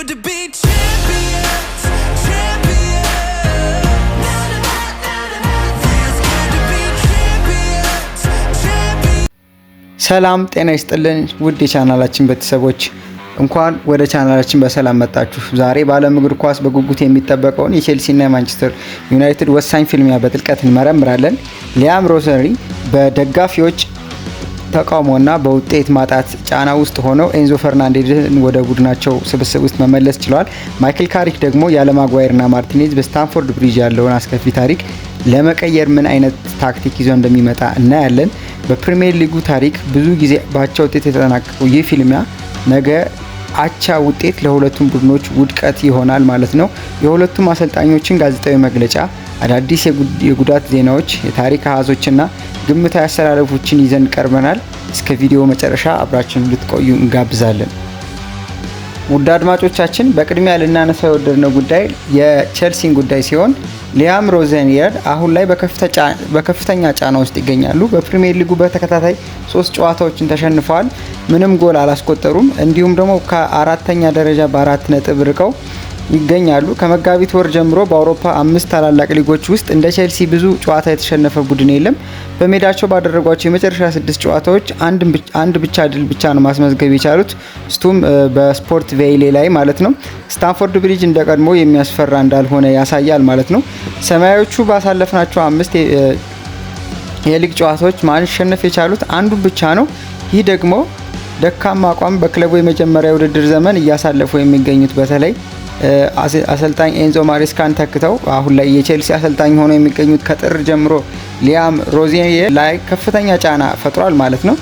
good to be champions, champions. Feels good to be champions, champions. ሰላም ጤና ይስጥልን ውድ የቻናላችን ቤተሰቦች እንኳን ወደ ቻናላችን በሰላም መጣችሁ። ዛሬ በዓለም እግር ኳስ በጉጉት የሚጠበቀውን የቼልሲና የማንቸስተር ዩናይትድ ወሳኝ ፍልሚያ በጥልቀት እንመረምራለን። ሊያም ሮሰሪ በደጋፊዎች ተቃውሞና በውጤት ማጣት ጫና ውስጥ ሆነው ኤንዞ ፈርናንዴዝን ወደ ቡድናቸው ስብስብ ውስጥ መመለስ ችለዋል። ማይክል ካሪክ ደግሞ ያለ ማጓየርና ማርቲኔዝ በስታንፎርድ ብሪጅ ያለውን አስከፊ ታሪክ ለመቀየር ምን አይነት ታክቲክ ይዞ እንደሚመጣ እናያለን። በፕሪሚየር ሊጉ ታሪክ ብዙ ጊዜ በአቻ ውጤት የተጠናቀቀው ይህ ፍልሚያ ነገ አቻ ውጤት ለሁለቱም ቡድኖች ውድቀት ይሆናል ማለት ነው። የሁለቱም አሰልጣኞችን ጋዜጣዊ መግለጫ፣ አዳዲስ የጉዳት ዜናዎች፣ የታሪክ አሃዞችና ግምታዊ አሰላለፎችን ይዘን ቀርበናል። እስከ ቪዲዮ መጨረሻ አብራችን ልትቆዩ እንጋብዛለን። ውድ አድማጮቻችን በቅድሚያ ልናነሳ የወደድነው ጉዳይ የቼልሲን ጉዳይ ሲሆን ሊያም ሮዘኒየር አሁን ላይ በከፍተኛ ጫና ውስጥ ይገኛሉ። በፕሪሚየር ሊጉ በተከታታይ 3 ጨዋታዎችን ተሸንፈዋል፣ ምንም ጎል አላስቆጠሩም። እንዲሁም ደግሞ ከአራተኛ ደረጃ በ4 ነጥብ ርቀው ይገኛሉ። ከመጋቢት ወር ጀምሮ በአውሮፓ 5 ታላላቅ ሊጎች ውስጥ እንደ ቼልሲ ብዙ ጨዋታ የተሸነፈ ቡድን የለም። በሜዳቸው ባደረጓቸው የመጨረሻ 6 ጨዋታዎች አንድ ብቻ ድል ብቻ ነው ማስመዝገብ የቻሉት፣ እሱም በስፖርት ቬይሌ ላይ ማለት ነው። ስታንፎርድ ብሪጅ እንደቀድሞ የሚያስፈራ እንዳልሆነ ያሳያል ማለት ነው። ሰማያዊዎቹ ባሳለፍናቸው 5 የሊግ ጨዋታዎች ማሸነፍ የቻሉት አንዱን ብቻ ነው። ይህ ደግሞ ደካማ አቋም በክለቡ የመጀመሪያ ውድድር ዘመን እያሳለፉ የሚገኙት በተለይ አሰልጣኝ ኤንዞ ማሬስካን ተክተው አሁን ላይ የቼልሲ አሰልጣኝ ሆነው የሚገኙት ከጥር ጀምሮ ሊያም ሮዜኒየር ላይ ከፍተኛ ጫና ፈጥሯል ማለት ነው።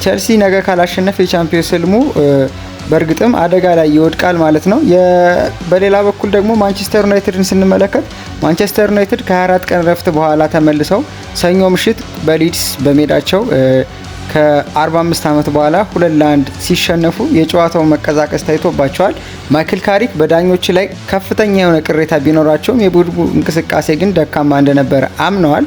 ቼልሲ ነገ ካላሸነፈ የቻምፒዮንስ ህልሙ በእርግጥም አደጋ ላይ ይወድቃል ማለት ነው። በሌላ በኩል ደግሞ ማንቸስተር ዩናይትድን ስንመለከት ማንቸስተር ዩናይትድ ከ24 ቀን ረፍት በኋላ ተመልሰው ሰኞ ምሽት በሊድስ በሜዳቸው ከ45 ዓመት በኋላ 2-1 ሲሸነፉ የጨዋታው መቀዛቀዝ ታይቶባቸዋል። ማይክል ካሪክ በዳኞች ላይ ከፍተኛ የሆነ ቅሬታ ቢኖራቸውም የቡድኑ እንቅስቃሴ ግን ደካማ እንደነበረ አምነዋል።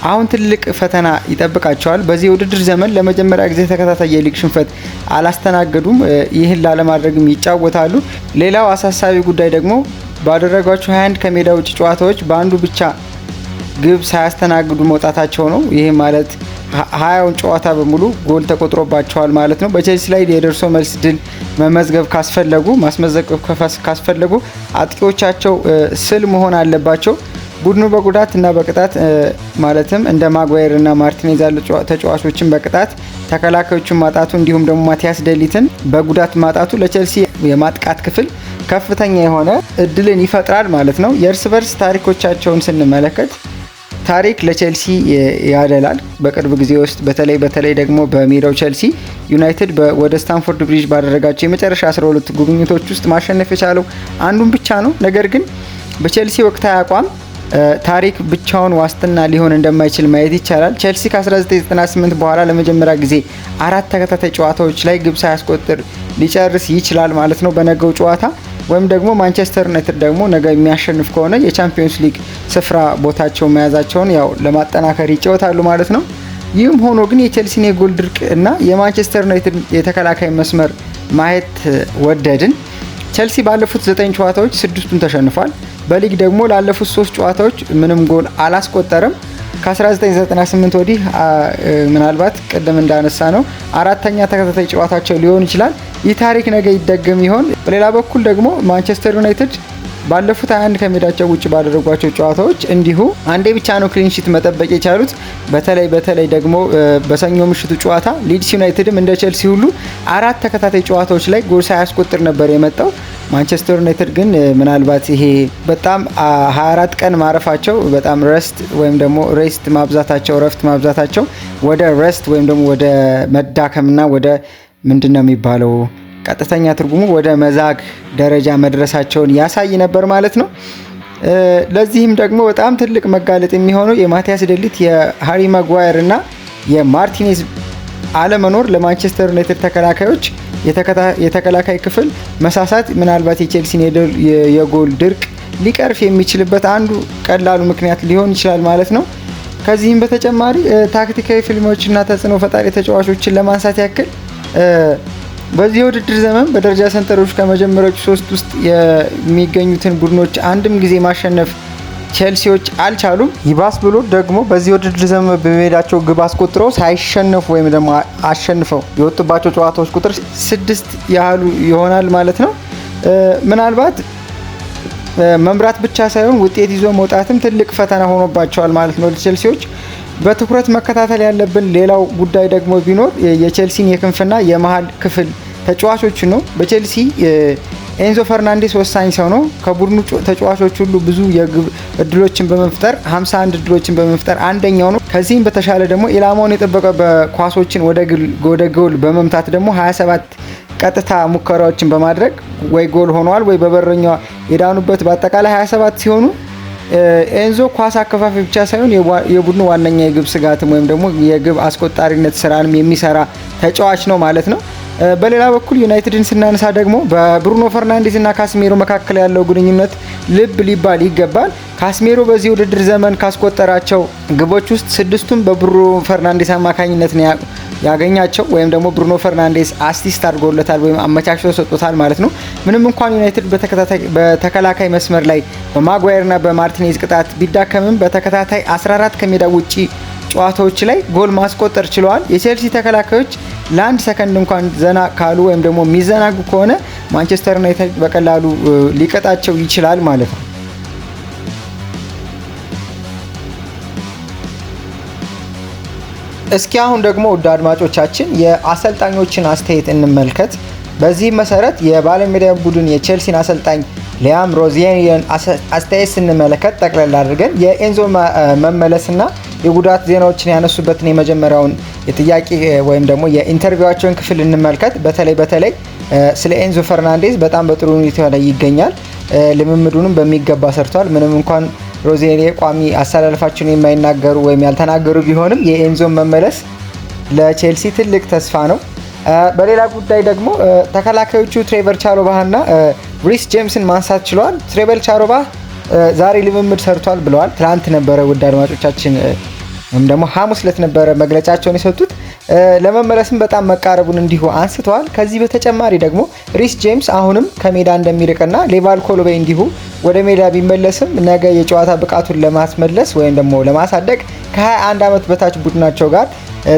አሁን ትልቅ ፈተና ይጠብቃቸዋል። በዚህ የውድድር ዘመን ለመጀመሪያ ጊዜ ተከታታይ የሊግ ሽንፈት አላስተናገዱም። ይህን ላለማድረግም ይጫወታሉ። ሌላው አሳሳቢ ጉዳይ ደግሞ ባደረጓቸው 21 ከሜዳ ውጭ ጨዋታዎች በአንዱ ብቻ ግብ ሳያስተናግዱ መውጣታቸው ነው። ይህ ማለት 20ውን ጨዋታ በሙሉ ጎል ተቆጥሮባቸዋል ማለት ነው። በቼልሲ ላይ የደርሶ መልስ ድል ማስመዝገብ ካስፈለጉ አጥቂዎቻቸው ስል መሆን አለባቸው። ቡድኑ በጉዳት እና በቅጣት ማለትም እንደ ማጓየር እና ማርቲኔዝ ያሉ ተጫዋቾችን በቅጣት ተከላካዮችን ማጣቱ እንዲሁም ደግሞ ማቲያስ ደሊትን በጉዳት ማጣቱ ለቼልሲ የማጥቃት ክፍል ከፍተኛ የሆነ እድልን ይፈጥራል ማለት ነው። የእርስ በርስ ታሪኮቻቸውን ስንመለከት ታሪክ ለቼልሲ ያደላል። በቅርብ ጊዜ ውስጥ በተለይ ደግሞ በሜዳው ቼልሲ ዩናይትድ ወደ ስታንፎርድ ብሪጅ ባደረጋቸው የመጨረሻ 12 ጉብኝቶች ውስጥ ማሸነፍ የቻለው አንዱን ብቻ ነው። ነገር ግን በቼልሲ ወቅታዊ አቋም ታሪክ ብቻውን ዋስትና ሊሆን እንደማይችል ማየት ይቻላል። ቼልሲ ከ1998 በኋላ ለመጀመሪያ ጊዜ 4 ተከታታይ ጨዋታዎች ላይ ግብ ሳያስቆጥር ሊጨርስ ይችላል ማለት ነው በነገው ጨዋታ። ወይም ደግሞ ማንቸስተር ዩናይትድ ደግሞ ነገ የሚያሸንፍ ከሆነ የቻምፒዮንስ ሊግ ስፍራ ቦታቸው መያዛቸውን ያው ለማጠናከር ይጫወታሉ ማለት ነው። ይህም ሆኖ ግን የቼልሲን የጎል ድርቅ እና የማንቸስተር ዩናይትድ የተከላካይ መስመር ማየት ወደድን። ቼልሲ ባለፉት 9 ጨዋታዎች 6ቱን ተሸንፏል። በሊግ ደግሞ ላለፉት 3 ጨዋታዎች ምንም ጎል አላስቆጠረም። ከ1998 ወዲህ ምናልባት ቅድም እንዳነሳ ነው 4ኛ ተከታታይ ጨዋታቸው ሊሆን ይችላል። ይህ ታሪክ ነገ ይደገም ይሆን? በሌላ በኩል ደግሞ ማንቸስተር ዩናይትድ ባለፉት 21 ከሜዳቸው ውጭ ባደረጓቸው ጨዋታዎች እንዲሁ አንዴ ብቻ ነው ክሊንሺት መጠበቅ የቻሉት። በተለይ ደግሞ በሰኞ ምሽቱ ጨዋታ ሊድስ ዩናይትድም እንደ ቼልሲ ሁሉ 4 ተከታታይ ጨዋታዎች ላይ ጎል ሳያስቆጥር ነበር የመጣው። ማንቸስተር ዩናይትድ ግን ምናልባት ይሄ በጣም 24 ቀን ማረፋቸው በጣም ረፍት ማብዛታቸው ወደ ረስት ወይም ደግሞ ወደ መዳከምና ወደ ምንድነው የሚባለው ቀጥተኛ ትርጉሙ ወደ መዛግ ደረጃ መድረሳቸውን ያሳይ ነበር ማለት ነው። ለዚህም ደግሞ በጣም ትልቅ መጋለጥ የሚሆነው የማቲያስ ደሊት የሃሪ ማጓየር እና የማርቲኔዝ አለመኖር ለማንቸስተር ዩናይትድ ተከላካዮች የተከላካይ ክፍል መሳሳት ምናልባት የቼልሲን የጎል ድርቅ ሊቀርፍ የሚችልበት አንዱ ቀላሉ ምክንያት ሊሆን ይችላል ማለት ነው። ከዚህም በተጨማሪ ታክቲካዊ ፊልሞችና ተጽዕኖ ፈጣሪ ተጫዋቾችን ለማንሳት ያክል በዚህ የውድድር ዘመን በደረጃ ሰንጠረዡ ከመጀመሪያዎቹ 3 ውስጥ የሚገኙትን ቡድኖች አንድም ጊዜ ማሸነፍ ቼልሲዎች አልቻሉም። ይባስ ብሎ ደግሞ በዚህ የውድድር ዘመን በሜዳቸው ግብ አስቆጥረው ሳይሸነፉ ወይም ደግሞ አሸንፈው የወጡባቸው ጨዋታዎች ቁጥር 6 ያህሉ ይሆናል ማለት ነው። ምናልባት መምራት ብቻ ሳይሆን ውጤት ይዞ መውጣትም ትልቅ ፈተና ሆኖባቸዋል ማለት ነው ቼልሲዎች። በትኩረት መከታተል ያለብን ሌላው ጉዳይ ደግሞ ቢኖር የቼልሲን የክንፍና የመሀል ክፍል ተጫዋቾች ነው። በቼልሲ ኤንዞ ፈርናንዴስ ወሳኝ ሰው ነው። ከቡድኑ ተጫዋቾች ሁሉ ብዙ የግብ እድሎችን በመፍጠር 51 እድሎችን በመፍጠር አንደኛው ነው። ከዚህም በተሻለ ደግሞ ኢላማውን የጠበቀ በኳሶችን ወደ ጎል በመምታት ደግሞ 27 ቀጥታ ሙከራዎችን በማድረግ ወይ ጎል ሆነዋል ወይ በበረኛዋ የዳኑበት በአጠቃላይ 27 ሲሆኑ ኤንዞ ኳስ አከፋፋይ ብቻ ሳይሆን የቡድኑ ዋነኛ የግብ ስጋትም ወይም ደግሞ የግብ አስቆጣሪነት ስራንም የሚሰራ ተጫዋች ነው ማለት ነው። በሌላ በኩል ዩናይትድን ስናነሳ ደግሞ በብሩኖ ፈርናንዴዝ እና ካስሜሮ መካከል ያለው ግንኙነት ልብ ሊባል ይገባል። ካስሜሮ በዚህ ውድድር ዘመን ካስቆጠራቸው ግቦች ውስጥ 6ቱም በብሩኖ ፈርናንዴዝ አማካኝነት ነው ያገኛቸው ወይም ደግሞ ብሩኖ ፈርናንዴዝ አሲስት አድርጎለታል ወይም አመቻችቶ ሰጥቶታል ማለት ነው። ምንም እንኳን ዩናይትድ በተከላካይ መስመር ላይ በማጓየርና በማርቲኔዝ ቅጣት ቢዳከምም በተከታታይ 14 ከሜዳ ውጪ ጨዋታዎች ላይ ጎል ማስቆጠር ችለዋል። የቼልሲ ተከላካዮች ለአንድ ሰከንድ እንኳን ዘና ካሉ ወይም ደግሞ የሚዘናጉ ከሆነ ማንቸስተር ዩናይትድ በቀላሉ ሊቀጣቸው ይችላል ማለት ነው። እስኪ አሁን ደግሞ ውድ አድማጮቻችን የአሰልጣኞችን አስተያየት እንመልከት። በዚህ መሰረት የባለሜዳ ቡድን የቼልሲን አሰልጣኝ ሊያም ሮዚየርን አስተያየት ስንመለከት ጠቅለል አድርገን የኤንዞ መመለስና የጉዳት ዜናዎችን ያነሱበትን የመጀመሪያውን የጥያቄ ወይም ደግሞ የኢንተርቪዋቸውን ክፍል እንመልከት። በተለይ ስለ ኤንዞ ፈርናንዴዝ በጣም በጥሩ ሁኔታ ላይ ይገኛል። ልምምዱንም በሚገባ ሰርቷል። ምንም እንኳን ሮዚየር ቋሚ አሰላለፋቸውን የማይናገሩ ወይም ያልተናገሩ ቢሆንም የኤንዞ መመለስ ለቼልሲ ትልቅ ተስፋ ነው። በሌላ ጉዳይ ደግሞ ተከላካዮቹ ትሬቨር ቻሎባህ እና ሪስ ጄምስን ማንሳት ችለዋል። ትሬቨር ቻሎባህ ዛሬ ልምምድ ሰርቷል ብለዋል። ትናንት ነበረ ውድ አድማጮቻችን ወይም ደግሞ ሐሙስ ዕለት ነበረ መግለጫቸውን የሰጡት። ለመመለስም በጣም መቃረቡን እንዲሁ አንስተዋል። ከዚህ በተጨማሪ ደግሞ ሪስ ጄምስ አሁንም ከሜዳ እንደሚርቅና ሌቫል ኮሎቤይ እንዲሁ ወደ ሜዳ ቢመለስም ነገ የጨዋታ ብቃቱን ለማስመለስ ወይም ደግሞ ለማሳደግ ከ21 ዓመት በታች ቡድናቸው ጋር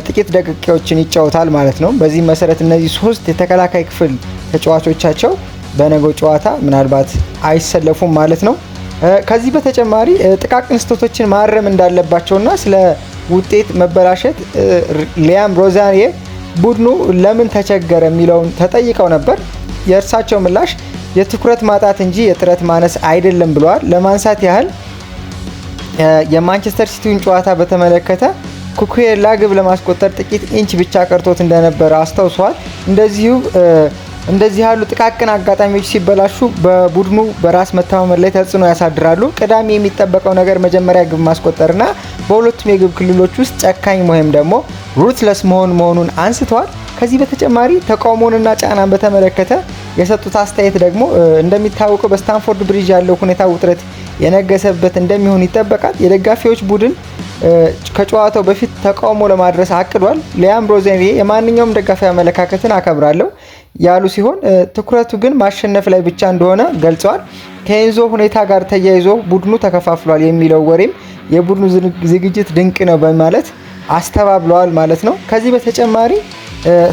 ጥቂት ደቂቃዎችን ይጫወታል ማለት ነው። በዚህ መሰረት እነዚህ 3 የተከላካይ ክፍል ተጫዋቾቻቸው በነገው ጨዋታ ምናልባት አይሰለፉም ማለት ነው። ከዚህ በተጨማሪ ጥቃቅን ስህተቶችን ማረም እንዳለባቸውና ስለ ውጤት መበላሸት ሊያም ሮዚየር ቡድኑ ለምን ተቸገረ የሚለውን ተጠይቀው ነበር። የእርሳቸው ምላሽ የትኩረት ማጣት እንጂ የጥረት ማነስ አይደለም ብለዋል። ለማንሳት ያህል የማንቸስተር ሲቲውን ጨዋታ በተመለከተ ኩኩሬላ ግብ ለማስቆጠር ጥቂት ኢንች ብቻ ቀርቶት እንደነበረ አስታውሰዋል። እንደዚህ ያሉ ጥቃቅን አጋጣሚዎች ሲበላሹ በቡድኑ በራስ መተማመን ላይ ተጽዕኖ ያሳድራሉ። ቅዳሜ የሚጠበቀው ነገር መጀመሪያ ግብ ማስቆጠርና በሁለቱም የግብ ክልሎች ውስጥ ጨካኝ ወይም ደግሞ ሩትለስ መሆኑን አንስተዋል። ከዚህ በተጨማሪ ተቃውሞንና ጫናን በተመለከተ የሰጡት አስተያየት ደግሞ እንደሚታወቀው በስታንፎርድ ብሪጅ ያለው ሁኔታ ውጥረት የነገሰበት እንደሚሆን ይጠበቃል። የደጋፊዎች ቡድን ከጨዋታው በፊት ተቃውሞ ለማድረስ አቅዷል። ሊያም ሮዚየር የማንኛውም ደጋፊ አመለካከትን አከብራለሁ ያሉ ሲሆን ትኩረቱ ግን ማሸነፍ ላይ ብቻ እንደሆነ ገልጸዋል። ከኤንዞ ሁኔታ ጋር ተያይዞ ቡድኑ ተከፋፍሏል የሚለው ወሬም የቡድኑ ዝግጅት ድንቅ ነው በማለት አስተባብለዋል ማለት ነው። ከዚህ በተጨማሪ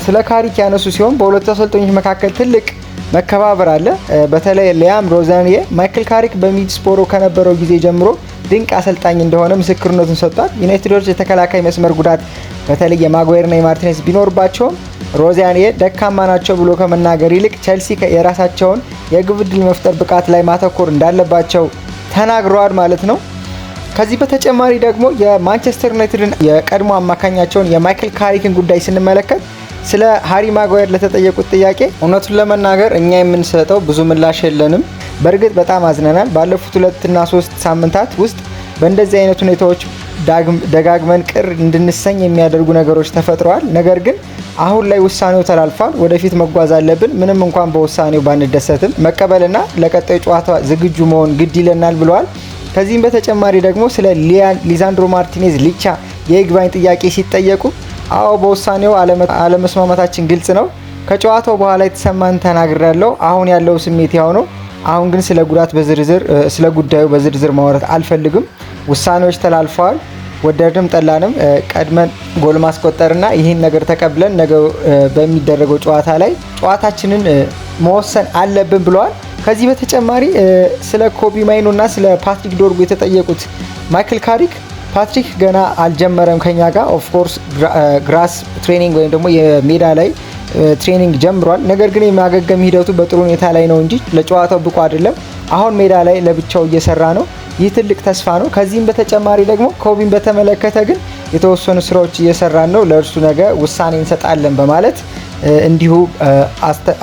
ስለ ካሪክ ያነሱ ሲሆን በሁለቱ አሰልጣኞች መካከል ትልቅ መከባበር አለ። በተለይ ሊያም ሮዚየር ማይክል ካሪክ በሚድስቦሮ ከነበረው ጊዜ ጀምሮ ድንቅ አሰልጣኝ እንደሆነ ምስክርነቱን ሰጥቷል። ዩናይትዶች የተከላካይ መስመር ጉዳት በተለይ የማጓየርና የማርቲኔዝ ቢኖርባቸውም ሮዚየር ደካማ ናቸው ብሎ ከመናገር ይልቅ ቼልሲ የራሳቸውን የግብ ዕድል መፍጠር ብቃት ላይ ማተኮር እንዳለባቸው ተናግረዋል ማለት ነው። ከዚህ በተጨማሪ ደግሞ የማንቸስተር ዩናይትድን የቀድሞ አማካኛቸውን የማይክል ካሪክን ጉዳይ ስንመለከት ስለ ሃሪ ማጓየር ለተጠየቁት ጥያቄ እውነቱን ለመናገር እኛ የምንሰጠው ብዙ ምላሽ የለንም። በእርግጥ በጣም አዝነናል። ባለፉት 2 እና 3 ሳምንታት ውስጥ በእንደዚህ አይነት ሁኔታዎች ደጋግመን ቅር እንድንሰኝ የሚያደርጉ ነገሮች ተፈጥረዋል። ነገር ግን አሁን ላይ ውሳኔው ተላልፏል። ወደፊት መጓዝ አለብን። ምንም እንኳን በውሳኔው ባንደሰትም መቀበልና ለቀጣዩ ጨዋታ ዝግጁ መሆን ግድ ይለናል ብለዋል። ከዚህም በተጨማሪ ደግሞ ስለ ሊዛንድሮ ማርቲኔዝ ሊቻ የይግባኝ ጥያቄ ሲጠየቁ አዎ በውሳኔው አለመስማማታችን ግልጽ ነው። ከጨዋታው በኋላ የተሰማን ተናግሬያለሁ። አሁን ያለው ስሜት ያው ነው። አሁን ግን ስለ ጉዳዩ በዝርዝር ማውራት አልፈልግም። ውሳኔዎች ተላልፈዋል። ወደድንም ጠላንም ቀድመን ጎል ማስቆጠርና ይህን ነገር ተቀብለን ነገ በሚደረገው ጨዋታ ላይ ጨዋታችንን መወሰን አለብን ብለዋል። ከዚህ በተጨማሪ ስለ ኮቢ ማይኖ እና ስለ ፓትሪክ ዶርጉ የተጠየቁት ማይክል ካሪክ ፓትሪክ ገና አልጀመረም ከኛ ጋር ኦፍኮርስ ግራስ ትሬኒንግ ወይም ደግሞ የሜዳ ላይ ትሬኒንግ ጀምሯል። ነገር ግን የማገገም ሂደቱ በጥሩ ሁኔታ ላይ ነው እንጂ ለጨዋታው ብቁ አይደለም። አሁን ሜዳ ላይ ለብቻው እየሰራ ነው። ይህ ትልቅ ተስፋ ነው። ከዚህም በተጨማሪ ደግሞ ኮቢን በተመለከተ ግን የተወሰኑ ስራዎች እየሰራን ነው፣ ለእርሱ ነገ ውሳኔ እንሰጣለን በማለት እንዲሁ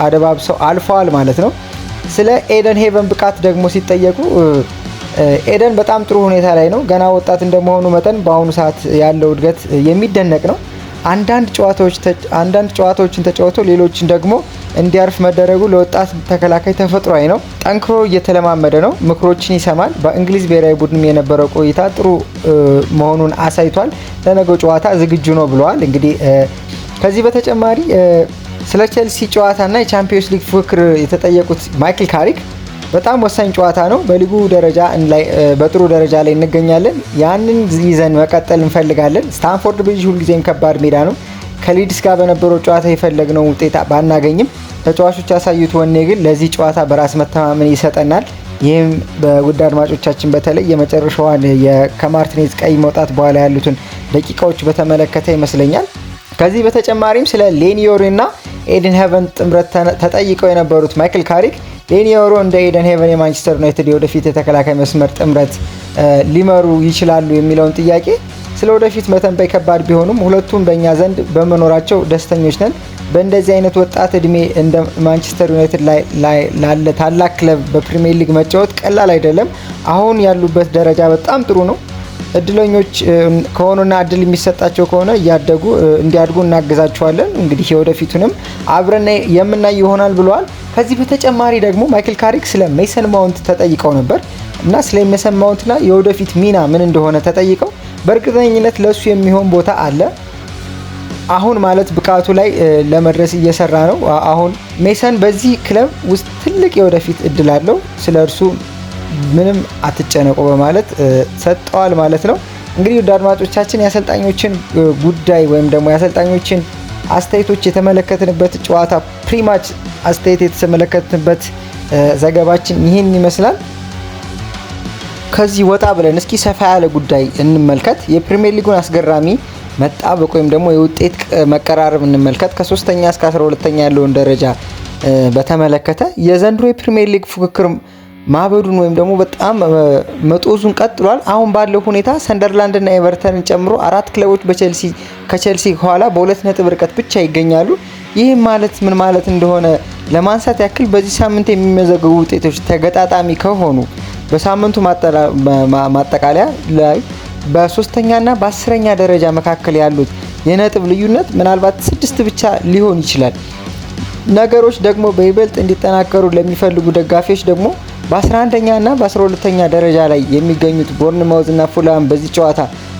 አደባብሰው አልፈዋል ማለት ነው። ስለ ኤደን ሄቨን ብቃት ደግሞ ሲጠየቁ ኤደን በጣም ጥሩ ሁኔታ ላይ ነው። ገና ወጣት እንደመሆኑ መጠን በአሁኑ ሰዓት ያለው እድገት የሚደነቅ ነው። አንዳንድ ጨዋታዎችን ተጫውቶ ሌሎችን ደግሞ እንዲያርፍ መደረጉ ለወጣት ተከላካይ ተፈጥሯዊ ነው። ጠንክሮ እየተለማመደ ነው። ምክሮችን ይሰማል። በእንግሊዝ ብሔራዊ ቡድንም የነበረው ቆይታ ጥሩ መሆኑን አሳይቷል። ለነገው ጨዋታ ዝግጁ ነው ብለዋል። እንግዲህ ከዚህ በተጨማሪ ስለ ቼልሲ ጨዋታና የቻምፒዮንስ ሊግ ፉክክር የተጠየቁት ማይክል ካሪክ በጣም ወሳኝ ጨዋታ ነው። በሊጉ ደረጃ ላይ በጥሩ ደረጃ ላይ እንገኛለን። ያንን ይዘን መቀጠል እንፈልጋለን። ስታንፎርድ ብሪጅ ሁልጊዜም ከባድ ሜዳ ነው። ከሊድስ ጋር በነበረው ጨዋታ የፈለግነው ውጤት ባናገኝም ተጫዋቾች ያሳዩት ወኔ ግን ለዚህ ጨዋታ በራስ መተማመን ይሰጠናል። ይህም በውድ አድማጮቻችን በተለይ የመጨረሻዋን ከማርቲኔዝ ቀይ መውጣት በኋላ ያሉትን ደቂቃዎች በተመለከተ ይመስለኛል። ከዚህ በተጨማሪም ስለ ሌኒዮሮ እና ኤደን ሄቨን ጥምረት ተጠይቀው የነበሩት ማይክል ካሪክ ሌኒዮሮ እንደ ኤደን ሄቨን የማንቸስተር ዩናይትድ የወደፊት የተከላካይ መስመር ጥምረት ሊመሩ ይችላሉ የሚለውን ጥያቄ ስለ ወደፊት መተንበይ ከባድ ቢሆኑም ሁለቱም በእኛ ዘንድ በመኖራቸው ደስተኞች ነን። በእንደዚህ አይነት ወጣት እድሜ እንደ ማንቸስተር ዩናይትድ ላለ ታላቅ ክለብ በፕሪሚየር ሊግ መጫወት ቀላል አይደለም። አሁን ያሉበት ደረጃ በጣም ጥሩ ነው። እድለኞች ከሆኑና እድል የሚሰጣቸው ከሆነ እያደጉ እንዲያድጉ እናግዛቸዋለን። እንግዲህ የወደፊቱንም አብረን የምናይ ይሆናል ብለዋል። ከዚህ በተጨማሪ ደግሞ ማይክል ካሪክ ስለ ሜሰን ማውንት ተጠይቀው ነበር እና ስለ ሜሰን ማውንትና የወደፊት ሚና ምን እንደሆነ ተጠይቀው በእርግጠኝነት ለሱ የሚሆን ቦታ አለ። አሁን ማለት ብቃቱ ላይ ለመድረስ እየሰራ ነው። አሁን ሜሰን በዚህ ክለብ ውስጥ ትልቅ የወደፊት እድል አለው። ስለ እርሱ ምንም አትጨነቁ በማለት ሰጠዋል ማለት ነው። እንግዲህ ውድ አድማጮቻችን የአሰልጣኞችን ጉዳይ ወይም ደግሞ የአሰልጣኞችን አስተያየቶች የተመለከትንበት ጨዋታ ፕሪማች አስተያየት የተመለከትንበት ዘገባችን ይህን ይመስላል። ከዚህ ወጣ ብለን እስኪ ሰፋ ያለ ጉዳይ እንመልከት። የፕሪሚየር ሊጉን አስገራሚ መጣበቅ ወይም ደግሞ የውጤት መቀራረብ እንመልከት። ከ3ኛ እስከ 12ኛ ያለውን ደረጃ በተመለከተ የዘንድሮ የፕሪሚየር ሊግ ፉክክር ማበዱን ወይም ደግሞ በጣም መጦዙን ቀጥሏል። አሁን ባለው ሁኔታ ሰንደርላንድ እና ኤቨርተንን ጨምሮ 4 ክለቦች ከቼልሲ ኋላ በ2 ነጥብ ርቀት ብቻ ይገኛሉ። ይህም ማለት ምን ማለት እንደሆነ ለማንሳት ያክል በዚህ ሳምንት የሚመዘገቡ ውጤቶች ተገጣጣሚ ከሆኑ በሳምንቱ ማጠቃለያ ላይ በ3ኛና በ10ኛ ደረጃ መካከል ያሉት የነጥብ ልዩነት ምናልባት 6 ብቻ ሊሆን ይችላል። ነገሮች ደግሞ በይበልጥ እንዲጠናከሩ ለሚፈልጉ ደጋፊዎች ደግሞ በ11ኛ እና በ12ኛ ደረጃ ላይ የሚገኙት ቦርንማውዝ እና ፉላም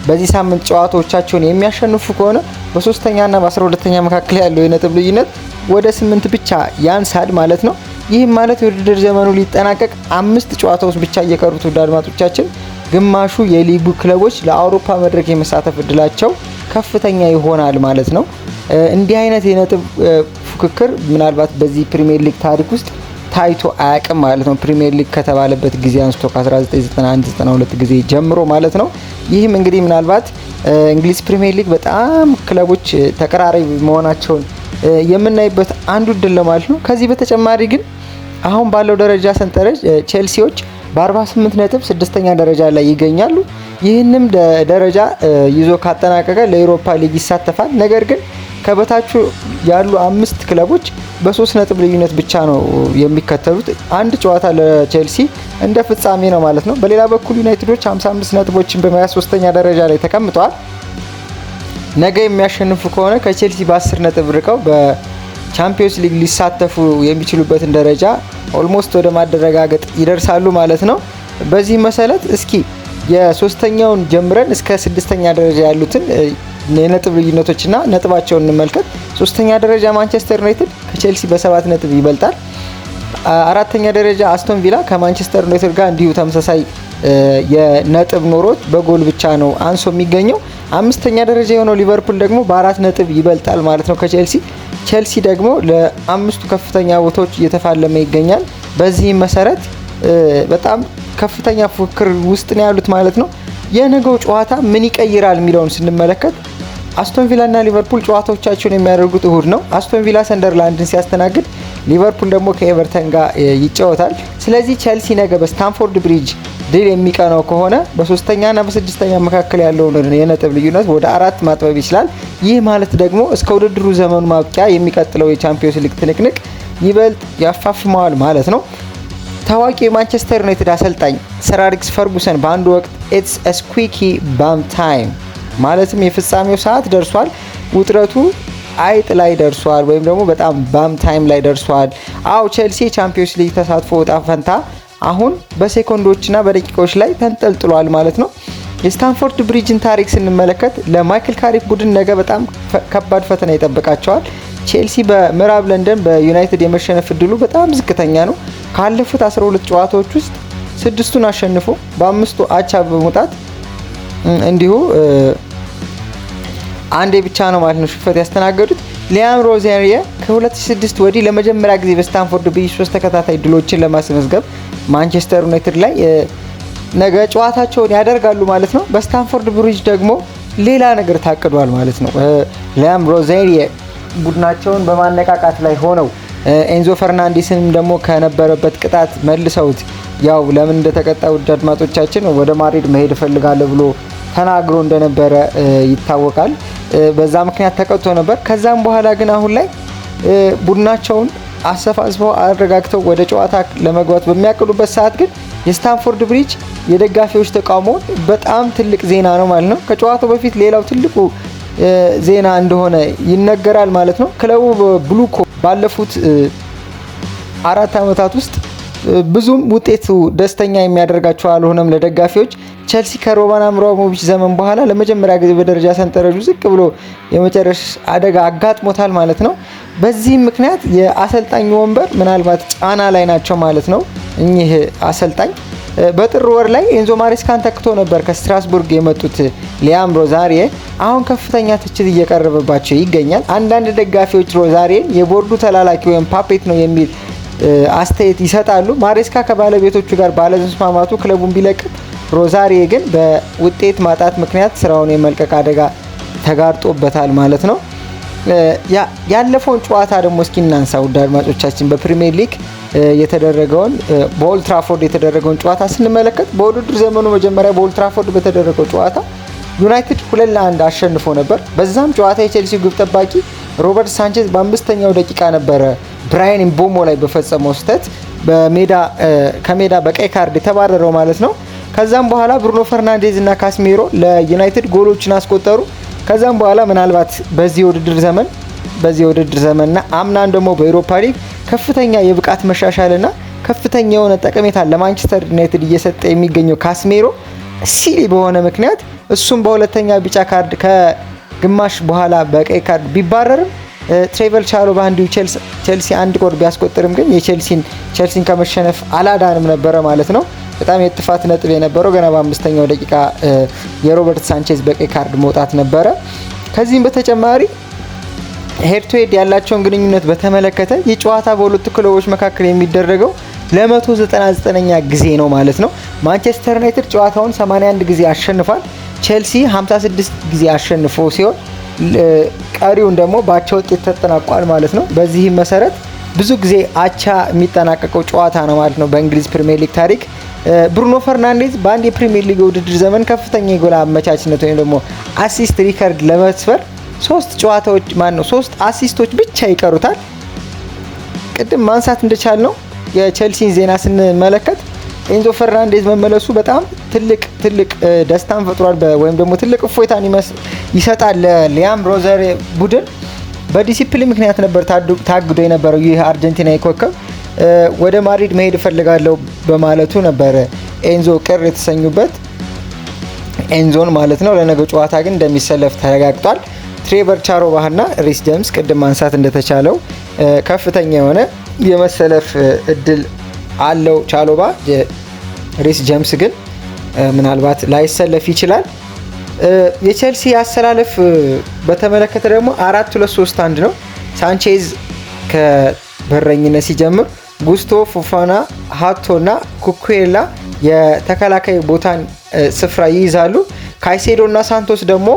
በዚህ ሳምንት ጨዋታዎቻቸውን የሚያሸንፉ ከሆነ በ3ኛ እና በ12ኛ መካከል ያለው የነጥብ ልዩነት ወደ 8 ብቻ ያንሳል ማለት ነው። ይህም ማለት የውድድር ዘመኑ ሊጠናቀቅ 5 ጨዋታዎች ብቻ እየቀሩት ውድ አድማጮቻችን ግማሹ የሊጉ ክለቦች ለአውሮፓ መድረክ የመሳተፍ እድላቸው ከፍተኛ ይሆናል ማለት ነው። እንዲህ አይነት የነጥብ ፉክክር ምናልባት በዚህ ፕሪሚየር ሊግ ታሪክ ውስጥ ታይቶ አያውቅም ማለት ነው። ፕሪሚየር ሊግ ከተባለበት ጊዜ አንስቶ ከ1991-92 ጊዜ ጀምሮ ማለት ነው። ይህም እንግዲህ ምናልባት እንግሊዝ ፕሪሚየር ሊግ በጣም ክለቦች ተቀራራቢ መሆናቸውን የምናይበት አንዱ እድል ነው ማለት ነው። ከዚህ በተጨማሪ ግን አሁን ባለው ደረጃ ሰንጠረዥ ቼልሲዎች በ48 ነጥብ 6ኛ ደረጃ ላይ ይገኛሉ። ይህንም ደረጃ ይዞ ካጠናቀቀ ለአውሮፓ ሊግ ይሳተፋል። ነገር ግን ከበታቹ ያሉ 5 ክለቦች በ3 ነጥብ ልዩነት ብቻ ነው የሚከተሉት። አንድ ጨዋታ ለቼልሲ እንደ ፍጻሜ ነው ማለት ነው። በሌላ በኩል ዩናይትዶች 55 ነጥቦችን በመያዝ 3ኛ ደረጃ ላይ ተቀምጠዋል። ነገ የሚያሸንፉ ከሆነ ከቼልሲ በ10 ነጥብ ርቀው በቻምፒዮንስ ሊግ ሊሳተፉ የሚችሉበትን ደረጃ ኦልሞስት ወደ ማደረጋገጥ ይደርሳሉ ማለት ነው። በዚህ መሰረት እስኪ የ3ኛውን ጀምረን እስከ 6ኛ ደረጃ ያሉትን የነጥብ ልዩነቶችና ነጥባቸውን እንመልከት። 3ኛ ደረጃ ማንቸስተር ዩናይትድ ቼልሲ በ7 ነጥብ ይበልጣል። አራተኛ ደረጃ አስቶን ቪላ ከማንቸስተር ዩናይትድ ጋር እንዲሁ ተመሳሳይ የነጥብ ኖሮት በጎል ብቻ ነው አንሶ የሚገኘው። አምስተኛ ደረጃ የሆነው ሊቨርፑል ደግሞ በ4 ነጥብ ይበልጣል ማለት ነው ከቼልሲ። ቼልሲ ደግሞ ለአምስቱ ከፍተኛ ቦታዎች እየተፋለመ ይገኛል። በዚህም መሰረት በጣም ከፍተኛ ፉክክር ውስጥ ነው ያሉት ማለት ነው። የነገው ጨዋታ ምን ይቀይራል የሚለውን ስንመለከት አስቶን ቪላ እና ሊቨርፑል ጨዋታዎቻቸውን የሚያደርጉት እሁድ ነው። አስቶን ቪላ ሰንደርላንድን ሲያስተናግድ፣ ሊቨርፑል ደግሞ ከኤቨርተን ጋር ይጫወታል። ስለዚህ ቼልሲ ነገ በስታንፎርድ ብሪጅ ድል የሚቀናው ከሆነ በ3ኛና በ6ኛ መካከል ያለውን የነጥብ ልዩነት ወደ 4 ማጥበብ ይችላል። ይህ ማለት ደግሞ እስከ ውድድሩ ዘመኑ ማብቂያ የሚቀጥለው የቻምፒዮንስ ሊግ ትንቅንቅ ይበልጥ ያፋፍመዋል ማለት ነው። ታዋቂው የማንቸስተር ዩናይትድ አሰልጣኝ ሰር አሌክስ ፈርጉሰን በአንድ ወቅት ኢትስ ኤ ስኩዊኪ ባም ታይም ማለትም የፍጻሜው ሰዓት ደርሷል፣ ውጥረቱ አይጥ ላይ ደርሷል፣ ወይም ደግሞ በጣም ባም ታይም ላይ ደርሷል። አው ቼልሲ የቻምፒዮንስ ሊግ ተሳትፎ እጣ ፈንታ አሁን በሴኮንዶችና በደቂቃዎች ላይ ተንጠልጥሏል ማለት ነው። የስታንፎርድ ብሪጅን ታሪክ ስንመለከት ለማይክል ካሪክ ቡድን ነገ በጣም ከባድ ፈተና ይጠብቃቸዋል። ቼልሲ በምዕራብ ለንደን በዩናይትድ የመሸነፍ እድሉ በጣም ዝቅተኛ ነው። ካለፉት 12 ጨዋታዎች ውስጥ 6ቱን አሸንፎ በ5ቱ አቻ በመውጣት እንዲሁ አንዴ ብቻ ነው ማለት ነው ሽንፈት ያስተናገዱት። ሊያም ሮዘሪየ ከ2006 ወዲህ ለመጀመሪያ ጊዜ በስታንፎርድ ብሪጅ 3 ተከታታይ ድሎችን ለማስመዝገብ ማንቸስተር ዩናይትድ ላይ ነገ ጨዋታቸውን ያደርጋሉ ማለት ነው። በስታንፎርድ ብሪጅ ደግሞ ሌላ ነገር ታቅዷል ማለት ነው። ሊያም ሮዘሪየ ቡድናቸውን በማነቃቃት ላይ ሆነው ኤንዞ ፈርናንዴስንም ደግሞ ከነበረበት ቅጣት መልሰውት ያው ለምን እንደተቀጣ ውድ አድማጮቻችን ወደ ማድሪድ መሄድ እፈልጋለሁ ብሎ ተናግሮ እንደነበረ ይታወቃል። በዛ ምክንያት ተቀጥቶ ነበር። ከዛም በኋላ ግን አሁን ላይ ቡድናቸውን አሰፋስበው አረጋግተው ወደ ጨዋታ ለመግባት በሚያቅዱበት ሰዓት ግን የስታንፎርድ ብሪጅ የደጋፊዎች ተቃውሞ በጣም ትልቅ ዜና ነው ማለት ነው። ከጨዋታው በፊት ሌላው ትልቁ ዜና እንደሆነ ይነገራል ማለት ነው። ክለቡ በብሉኮ ባለፉት 4 ዓመታት ውስጥ ብዙም ውጤቱ ደስተኛ የሚያደርጋቸው አልሆነም ለደጋፊዎች። ቼልሲ ከሮማን አብራሞቪች ዘመን በኋላ ለመጀመሪያ ጊዜ በደረጃ ሰንጠረዡ ዝቅ ብሎ የመጨረሻ አደጋ አጋጥሞታል ማለት ነው። በዚህም ምክንያት የአሰልጣኝ ወንበር ምናልባት ጫና ላይ ናቸው ማለት ነው። እኚህ አሰልጣኝ በጥር ወር ላይ ኤንዞ ማሬስካን ተክቶ ነበር ከስትራስቡርግ የመጡት ሊያም ሮዛሪየ አሁን ከፍተኛ ትችት እየቀረበባቸው ይገኛል። አንዳንድ ደጋፊዎች ሮዛሪየን የቦርዱ ተላላኪ ወይም ፓፔት ነው የሚል አስተያየት ይሰጣሉ። ማሬስካ ከባለቤቶቹ ጋር ባለመስማማቱ ክለቡን ቢለቅም ሮዛሪየ ግን በውጤት ማጣት ምክንያት ስራውን የመልቀቅ አደጋ ተጋርጦበታል ማለት ነው። ያለፈውን ጨዋታ ደግሞ እስኪ እናንሳ ውድ አድማጮቻችን። በፕሪሚየር ሊግ የተደረገውን በኦልድ ትራፎርድ የተደረገውን ጨዋታ ስንመለከት በውድድር ዘመኑ መጀመሪያ በኦልድ ትራፎርድ በተደረገው ጨዋታ ዩናይትድ 2-1 አሸንፎ ነበር። በዛም ጨዋታ የቼልሲ ግብ ጠባቂ ሮበርት ሳንቼዝ በ5ኛው ደቂቃ ነበረ ብራያን ኢምቦሞ ላይ በፈጸመው ስህተት ከሜዳ በቀይ ካርድ የተባረረው ማለት ነው። ከዛም በኋላ ብሩኖ ፈርናንዴዝ እና ካስሜሮ ለዩናይትድ ጎሎችን አስቆጠሩ። ከዛም በኋላ ምናልባት በዚህ የውድድር ዘመንና አምናን ደግሞ በኤሮፓ ሊግ ከፍተኛ የብቃት መሻሻልና ከፍተኛ የሆነ ጠቀሜታ ለማንቸስተር ዩናይትድ እየሰጠ የሚገኘው ካስሜሮ ሲሊ በሆነ ምክንያት እሱም በሁለተኛ ቢጫ ካርድ ከግማሽ በኋላ በቀይ ካርድ ቢባረርም ትሬቨል ቻሎባ እንዲሁ ቼልሲ አንድ ጎል ቢያስቆጥርም ግን ቼልሲን ከመሸነፍ አላዳንም ነበረ ማለት ነው። በጣም የጥፋት ነጥብ የነበረው ገና በ5ኛው ደቂቃ የሮበርት ሳንቼዝ በቀይ ካርድ መውጣት ነበረ። ከዚህም በተጨማሪ ሄድ ቱ ሄድ ያላቸውን ግንኙነት በተመለከተ የጨዋታ በሁለቱ ክለቦች መካከል የሚደረገው ለ199ኛ ጊዜ ነው ማለት ነው። ማንቸስተር ዩናይትድ ጨዋታውን 81 ጊዜ አሸንፏል። ቼልሲ 56 ጊዜ አሸንፎ ሲሆን ቀሪውን ደግሞ በአቻ ውጤት ተጠናቋል ማለት ነው። በዚህም መሰረት ብዙ ጊዜ አቻ የሚጠናቀቀው ጨዋታ ነው ማለት ነው በእንግሊዝ ፕሪሚየር ሊግ ታሪክ። ብሩኖ ፈርናንዴዝ በአንድ የፕሪሚየር ሊግ ውድድር ዘመን ከፍተኛ የጎል አመቻችነት ወይም ደግሞ አሲስት ሪከርድ ለመስፈር 3 አሲስቶች ብቻ ይቀሩታል። ቅድም ማንሳት እንደቻል ነው የቼልሲን ዜና ስንመለከት ኤንዞ ፈርናንዴዝ መመለሱ በጣም ትልቅ ደስታን ፈጥሯል፣ ወይም ደግሞ ትልቅ እፎይታን ይሰጣል ለሊያም ሮዘሪየ ቡድን። በዲሲፕሊን ምክንያት ነበር ታግዶ የነበረው ይህ አርጀንቲናዊ ኮከብ ወደ ማድሪድ መሄድ እፈልጋለሁ በማለቱ ነበር ኤንዞ ቅር የተሰኙበት ኤንዞን ማለት ነው። ለነገው ጨዋታ ግን እንደሚሰለፍ ተረጋግጧል። ትሬቨር ቻሎባና ሪስ ጄምስ ቅድም ማንሳት እንደተቻለው ከፍተኛ የሆነ የመሰለፍ እድል አለው ቻሎባ። ሪስ ጀምስ ግን ምናልባት ላይሰለፍ ይችላል። የቼልሲ አሰላለፍ በተመለከተ ደግሞ 4-2-3-1 ነው። ሳንቼዝ ከበረኝነት ሲጀምር ጉስቶ፣ ፎፋና፣ ሃቶ እና ኩኩዌላ የተከላካይ ቦታን ስፍራ ይይዛሉ። ካይሴዶ እና ሳንቶስ ደግሞ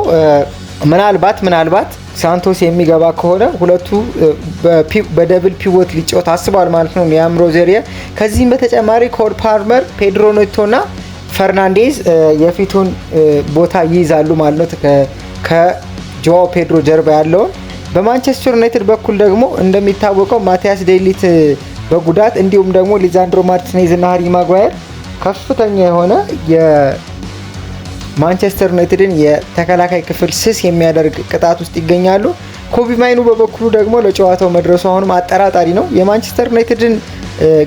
ምናልባት ሳንቶስ የሚገባ ከሆነ ሁለቱ በደብል ፒቮት ሊጫወት አስቧል ማለት ነው ሊያም ሮዜሪያ። ከዚህም በተጨማሪ ኮል ፓልመር፣ ፔድሮ ኔቶ እና ፈርናንዴዝ የፊቱን ቦታ ይይዛሉ ማለት ነው ከጆዋ ፔድሮ ጀርባ ያለውን። በማንቸስተር ዩናይትድ በኩል ደግሞ እንደሚታወቀው ማቲያስ ዴሊት በጉዳት እንዲሁም ደግሞ ሊዛንድሮ ማርቲኔዝ እና ሃሪ ማጓየር ከፍተኛ የሆነ የማንቸስተር ዩናይትድን የተከላካይ ክፍል ስስ የሚያደርግ ቅጣት ውስጥ ይገኛሉ። ኮቢ ማይኑ በበኩሉ ደግሞ ለጨዋታው መድረሱ አሁንም አጠራጣሪ ነው። የማንቸስተር ዩናይትድን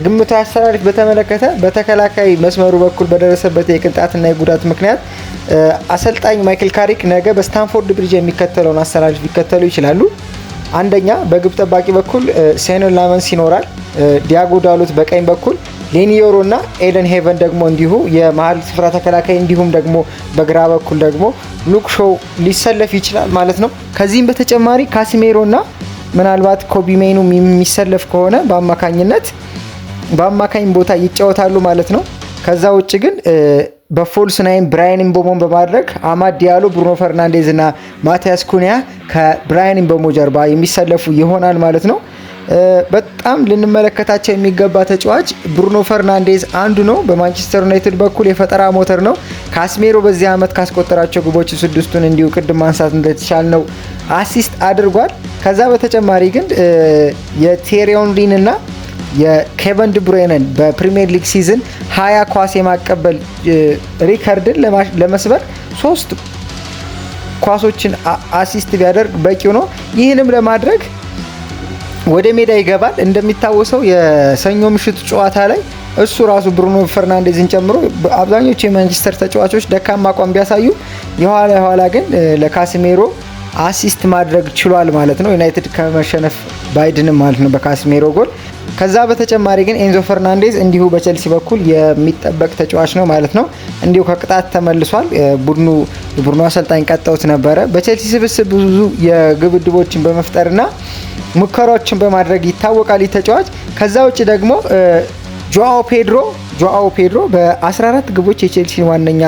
ግምታዊ አሰላለፍ በተመለከተ በተከላካይ መስመሩ በኩል በደረሰበት የቅጣትና የጉዳት ምክንያት አሰልጣኝ ማይክል ካሪክ ነገ በስታንፎርድ ብሪጅ የሚከተለውን አሰላለፍ ሊከተሉ ይችላሉ። አንደኛ በግብ ጠባቂ በኩል ሴኖን ላመንስ ይኖራል። ዲያጎ ዳሎት በቀኝ በኩል፣ ሌኒዮሮ እና ኤደን ሄቨን ደግሞ እንዲሁ የመሀል ስፍራ ተከላካይ፣ እንዲሁም ደግሞ በግራ በኩል ደግሞ ሉክ ሾው ሊሰለፍ ይችላል ማለት ነው። ከዚህም በተጨማሪ ካሲሜሮ እና ምናልባት ኮቢ ሜኑ የሚሰለፍ ከሆነ በአማካኝ ቦታ ይጫወታሉ ማለት ነው። ከዛ ውጭ ግን በፎልስ ናይን ብራያን ኢምቦሞን በማድረግ አማድ ዲያሎ፣ ብሩኖ ፈርናንዴዝ እና ማቲያስ ኩኒያ ከብራያን ኢምቦሞ ጀርባ የሚሰለፉ ይሆናል ማለት ነው። በጣም ልንመለከታቸው የሚገባ ተጫዋች ብሩኖ ፈርናንዴዝ አንዱ ነው። በማንቸስተር ዩናይትድ በኩል የፈጠራ ሞተር ነው። ካስሜሮ በዚህ ዓመት ካስቆጠራቸው ግቦች 6ቱን እንዲሁ ቅድም ማንሳት እንደተቻለ ነው አሲስት አድርጓል። ከዛ በተጨማሪ ግን የቴሪ ኦንሪን እና የኬቨን ድብሩይነን በፕሪሚየር ሊግ ሲዝን 20 ኳስ የማቀበል ሪከርድን ለመስበር 3 ኳሶችን አሲስት ቢያደርግ በቂው ነው። ይህንም ለማድረግ ወደ ሜዳ ይገባል። እንደሚታወሰው የሰኞ ምሽቱ ጨዋታ ላይ እሱ ራሱ ብሩኖ ፈርናንዴዝን ጨምሮ አብዛኞቹ የማንቸስተር ተጫዋቾች ደካማ አቋም ቢያሳዩ የኋላ ግን ለካሲሜሮ አሲስት ማድረግ ችሏል ማለት ነው። ዩናይትድ ከመሸነፍ ባይድንም ማለት ነው በካሲሜሮ ጎል። ከዛ በተጨማሪ ግን ኤንዞ ፈርናንዴዝ እንዲሁ በቸልሲ በኩል የሚጠበቅ ተጫዋች ነው ማለት ነው። እንዲሁ ከቅጣት ተመልሷል። ቡድኑ አሰልጣኝ ቀጠውት ነበረ። በቸልሲ ስብስብ ብዙ የግብ ዕድሎችን በመፍጠርና ሙከራዎችን በማድረግ ይታወቃል ተጫዋች። ከዛ ውጭ ደግሞ ጆአዎ ፔድሮ በ14 ግቦች የቼልሲን ዋነኛ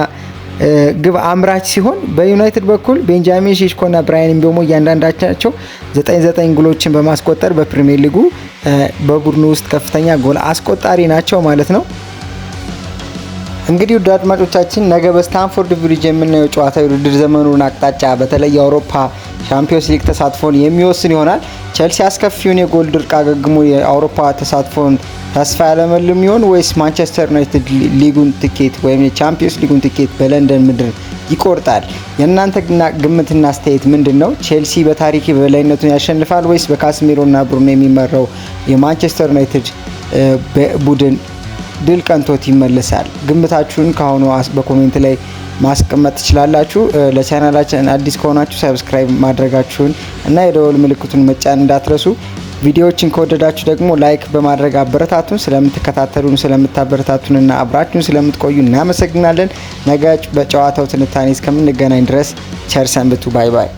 ግብ አምራች ሲሆን በዩናይትድ በኩል ቤንጃሚን ሼሽኮ እና ብራያን ኢምቦሞ እያንዳንዳቸው 9 ጎሎችን በማስቆጠር በፕሪሚየር ሊጉ በቡድኑ ውስጥ ከፍተኛ ጎል አስቆጣሪ ናቸው ማለት ነው። እንግዲህ ውድ አድማጮቻችን ነገ በስታንፎርድ ብሪጅ የምናየው ጨዋታ የውድድር ዘመኑን አቅጣጫ በተለይ የአውሮፓ ቻምፒዮንስ ሊግ ተሳትፎን የሚወስን ይሆናል። ቼልሲ አስከፊውን የጎል ድርቅ አገግሞ የአውሮፓ ተሳትፎን ተስፋ ያለመልም ይሆን ወይስ ማንቸስተር ዩናይትድ ሊጉን ትኬት ወይም የቻምፒዮንስ ሊጉን ትኬት በለንደን ምድር ይቆርጣል? የእናንተ ግምትና አስተያየት ምንድን ነው? ቼልሲ በታሪክ በበላይነቱን ያሸንፋል ወይስ በካስሜሮ እና ብሩኖ የሚመራው የማንቸስተር ዩናይትድ ቡድን ድል ቀንቶት ይመለሳል? ግምታችሁን ከአሁኑ በኮሜንት ላይ ማስቀመጥ ትችላላችሁ። ለቻናላችን አዲስ ከሆናችሁ ሰብስክራይብ ማድረጋችሁን እና የደወል ምልክቱን መጫን እንዳትረሱ። ቪዲዮዎችን ከወደዳችሁ ደግሞ ላይክ በማድረግ አበረታቱን። ስለምትከታተሉን ስለምታበረታቱንና አብራችሁን ስለምትቆዩ እናመሰግናለን። ነገ በጨዋታው ትንታኔ እስከምንገናኝ ድረስ ቸር ሰንብቱ። ባይ ባይ።